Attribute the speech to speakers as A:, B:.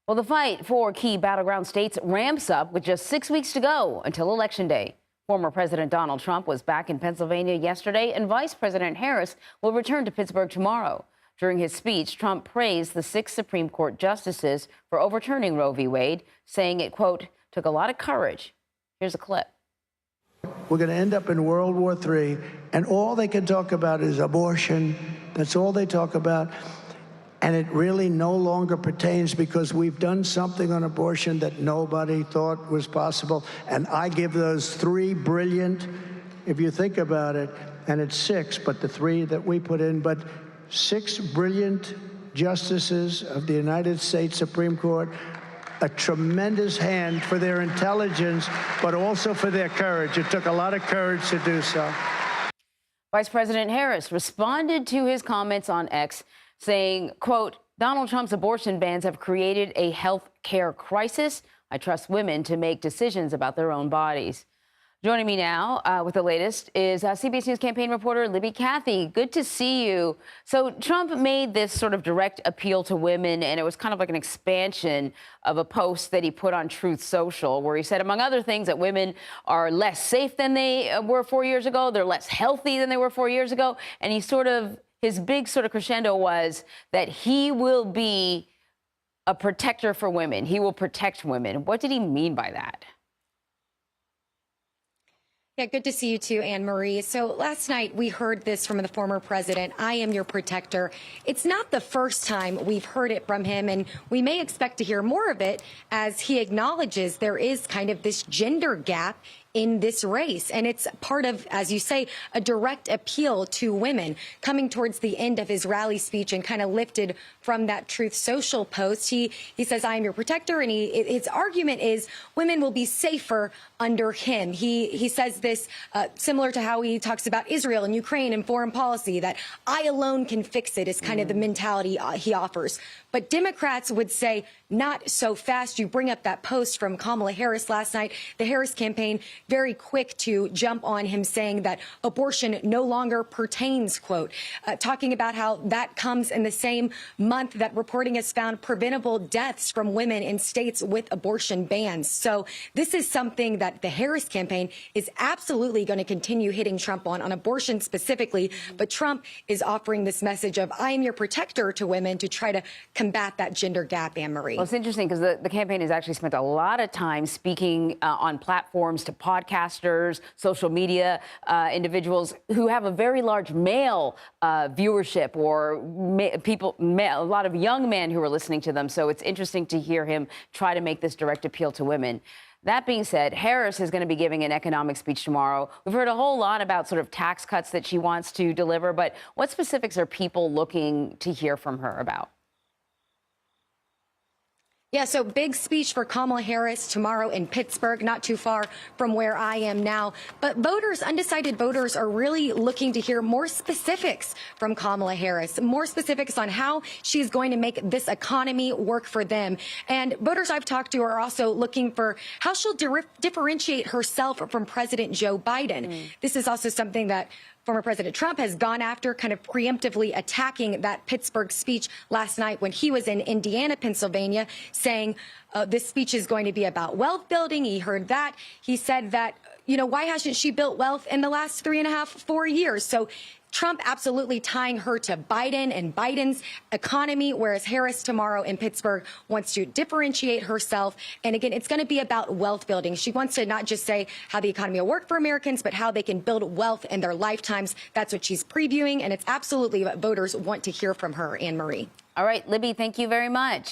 A: Well, the fight for key battleground states ramps up with just 6 weeks to go until Election Day. Former President Donald Trump was back in Pennsylvania yesterday, and Vice President Harris will return to Pittsburgh tomorrow. During his speech, Trump praised the 6 Supreme Court justices for overturning Roe v. Wade, saying it, quote, took a lot of courage. Here's a clip.
B: We're going to end up in World War III, and all they can talk about is abortion. That's all they talk about. And it really no longer pertains because we've done something on abortion that nobody thought was possible. And I give those 3 brilliant, if you think about it, and it's 6, but the 3 that we put in, but 6 brilliant justices of the United States Supreme Court, a tremendous hand for their intelligence, but also for their courage. It took a lot of courage to do so.
A: Vice President Harris responded to his comments on X, saying, quote, Donald Trump's abortion bans have created a health care crisis. I trust women to make decisions about their own bodies. Joining me now with the latest is CBS News campaign reporter Libby Cathey. Good to see you. So Trump made this sort of direct appeal to women, and it was kind of like an expansion of a post that he put on Truth Social, where he said, among other things, that women are less safe than they were 4 years ago. They're less healthy than they were 4 years ago. And his big sort of crescendo was that he will be a protector for women. He will protect women. What did he mean by that?
C: Yeah, good to see you too, Anne Marie. So last night we heard this from the former president. I am your protector. It's not the first time we've heard it from him, and we may expect to hear more of it as he acknowledges there is kind of this gender gap in this race. And it's part of, as you say, a direct appeal to women. Coming towards the end of his rally speech and kind of lifted from that Truth Social post, he says, I am your protector. And his argument is women will be safer under him. He says this similar to how he talks about Israel and Ukraine and foreign policy, that I alone can fix it is kind of the mentality he offers. But Democrats would say, not so fast. You bring up that post from Kamala Harris last night. The Harris campaign very quick to jump on him, saying that abortion no longer pertains, quote, talking about how that comes in the same month that reporting has found preventable deaths from women in states with abortion bans. So this is something that the Harris campaign is absolutely going to continue hitting Trump on abortion specifically. But Trump is offering this message of I am your protector to women to try to combat that gender gap, Anne Marie.
A: Well, it's interesting because the campaign has actually spent a lot of time speaking on platforms to podcasters, social media individuals who have a very large male viewership, or a lot of young men who are listening to them. So it's interesting to hear him try to make this direct appeal to women. That being said, Harris is going to be giving an economic speech tomorrow. We've heard a whole lot about sort of tax cuts that she wants to deliver, but what specifics are people looking to hear from her about?
C: Yeah, so big speech for Kamala Harris tomorrow in Pittsburgh, not too far from where I am now. But voters, undecided voters, are really looking to hear more specifics from Kamala Harris, more specifics on how she's going to make this economy work for them. And voters I've talked to are also looking for how she'll differentiate herself from President Joe Biden. This is also something that former President Trump has gone after, kind of preemptively attacking that Pittsburgh speech last night when he was in Indiana, Pennsylvania, saying this speech is going to be about wealth building. He heard that. He said that, you know, why hasn't she built wealth in the last 3.5, 4 years? So Trump absolutely tying her to Biden and Biden's economy, whereas Harris tomorrow in Pittsburgh wants to differentiate herself. And again, it's going to be about wealth building. She wants to not just say how the economy will work for Americans, but how they can build wealth in their lifetimes. That's what she's previewing, and it's absolutely what voters want to hear from her, Anne Marie.
A: All right, Libby, thank you very much.